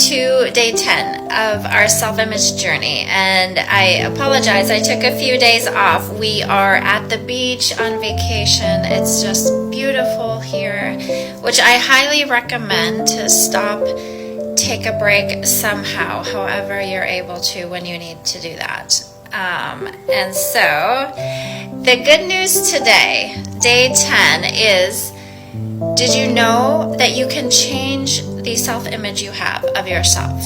to day 10 of our self-image journey, and I apologize, I took a few days off. We are at the beach on vacation. It's just beautiful here, which I highly recommend to stop, take a break somehow, however you're able to when you need to do that. And so the good news today, day 10, is, did you know that you can change the self-image you have of yourself?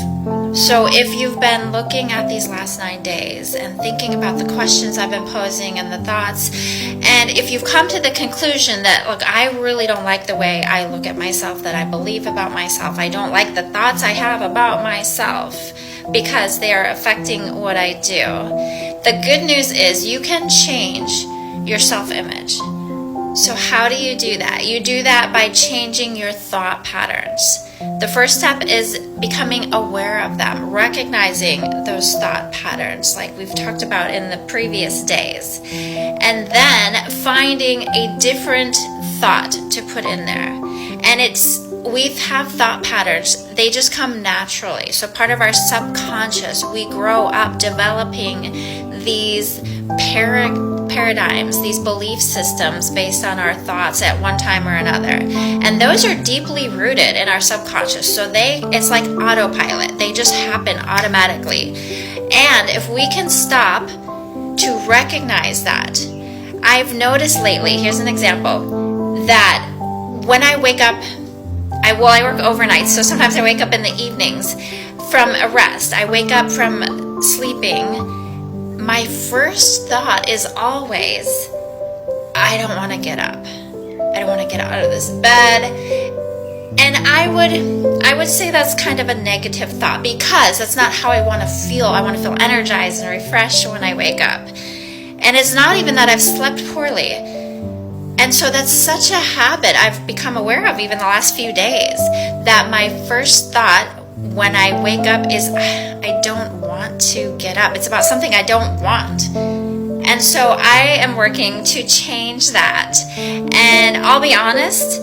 So if you've been looking at these last 9 days and thinking about the questions I've been posing and the thoughts, and if you've come to the conclusion that, look, I really don't like the way I look at myself, that I believe about myself, I don't like the thoughts I have about myself because they are affecting what I do, the good news is you can change your self-image. So how do you do that? You do that by changing your thought patterns. The first step is becoming aware of them, recognizing those thought patterns like we've talked about in the previous days, and then finding a different thought to put in there. And we have thought patterns, they just come naturally. So part of our subconscious, we grow up developing these paradigms, these belief systems based on our thoughts at one time or another. And those are deeply rooted in our subconscious. So it's like autopilot. They just happen automatically. And if we can stop to recognize that, I've noticed lately, here's an example, that when I wake up, I work overnight, so sometimes I wake up in the evenings from a rest. I wake up from sleeping. My first thought is always, I don't want to get up. I don't want to get out of this bed. And I would say that's kind of a negative thought, because that's not how I want to feel. I want to feel energized and refreshed when I wake up. And it's not even that I've slept poorly. And so that's such a habit I've become aware of even the last few days, that my first thought when I wake up is, I don't want to get up. It's about something I don't want. And so I am working to change that. And I'll be honest,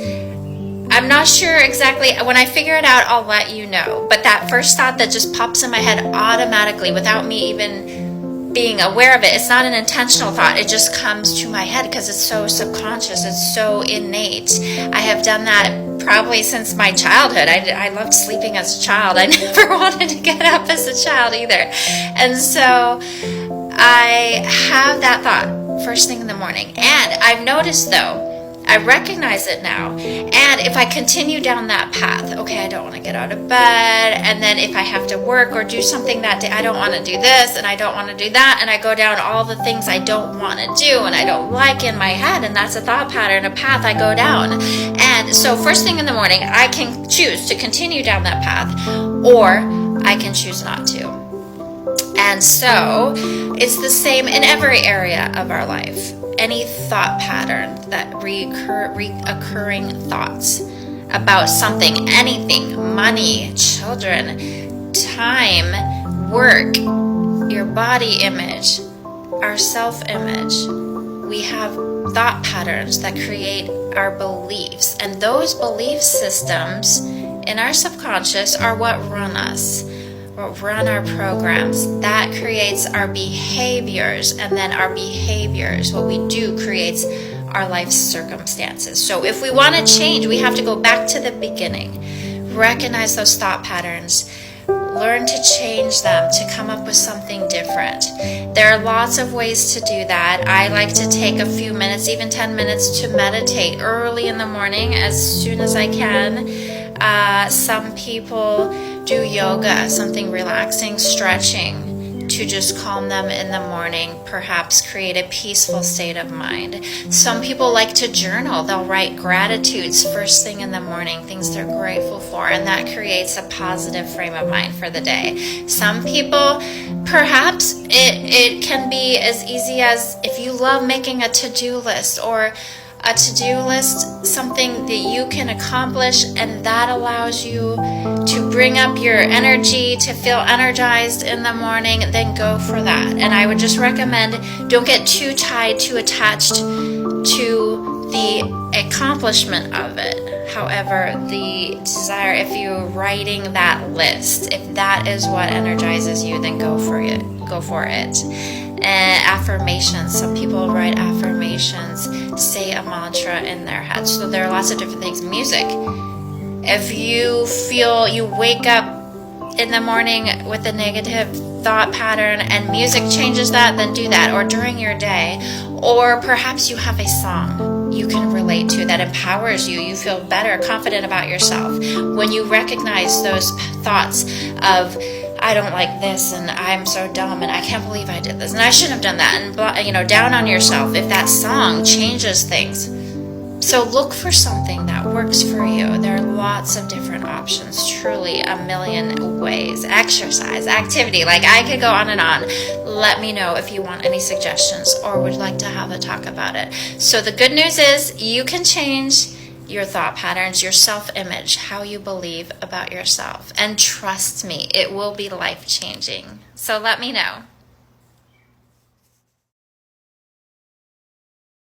I'm not sure exactly. When I figure it out, I'll let you know. But that first thought that just pops in my head automatically without me even being aware of it, it's not an intentional thought. It just comes to my head because it's so subconscious. It's so innate. I have done that probably since my childhood. I loved sleeping as a child. I never wanted to get up as a child either. And so I have that thought first thing in the morning. And I've noticed, though, I recognize it now. And if I continue down that path, okay, I don't want to get out of bed. And then if I have to work or do something that day, I don't want to do this and I don't want to do that. And I go down all the things I don't want to do and I don't like in my head. And that's a thought pattern, a path I go down. And so first thing in the morning, I can choose to continue down that path, or I can choose not to. And so it's the same in every area of our life. Any thought pattern, that reoccurring thoughts about something, anything, money, children, time, work, your body image, our self-image. We have thought patterns that create our beliefs, and those belief systems in our subconscious are what run us, run our programs. That creates our behaviors, and then our behaviors, what we do, creates our life circumstances. So if we want to change, we have to go back to the beginning, recognize those thought patterns, learn to change them, to come up with something different. There are lots of ways to do that. I like to take a few minutes, even 10 minutes, to meditate early in the morning as soon as I can. Some people do yoga, something relaxing, stretching, to just calm them in the morning, perhaps create a peaceful state of mind. Some people like to journal. They'll write gratitudes first thing in the morning, things they're grateful for, and that creates a positive frame of mind for the day. Some people, perhaps it can be as easy as, if you love making a to-do list, or a to-do list, something that you can accomplish, and that allows you to bring up your energy, to feel energized in the morning, then go for that. And I would just recommend, don't get too tied, too attached to the accomplishment of it. However, the desire, if you're writing that list, if that is what energizes you, then go for it. Go for it. And affirmations. Some people write affirmations, say a mantra in their head. So there are lots of different things. Music. If you feel you wake up in the morning with a negative thought pattern and music changes that, then do that. Or during your day. Or perhaps you have a song you can relate to that empowers you. You feel better, confident about yourself. When you recognize those thoughts of, I don't like this, and I'm so dumb, and I can't believe I did this, and I shouldn't have done that, and down on yourself, if that song changes things. So look for something that works for you. There are lots of different options, truly a million ways. Exercise, activity, like I could go on and on. Let me know if you want any suggestions or would like to have a talk about it. So the good news is you can change your thought patterns, your self-image, how you believe about yourself. And trust me, it will be life-changing. So let me know.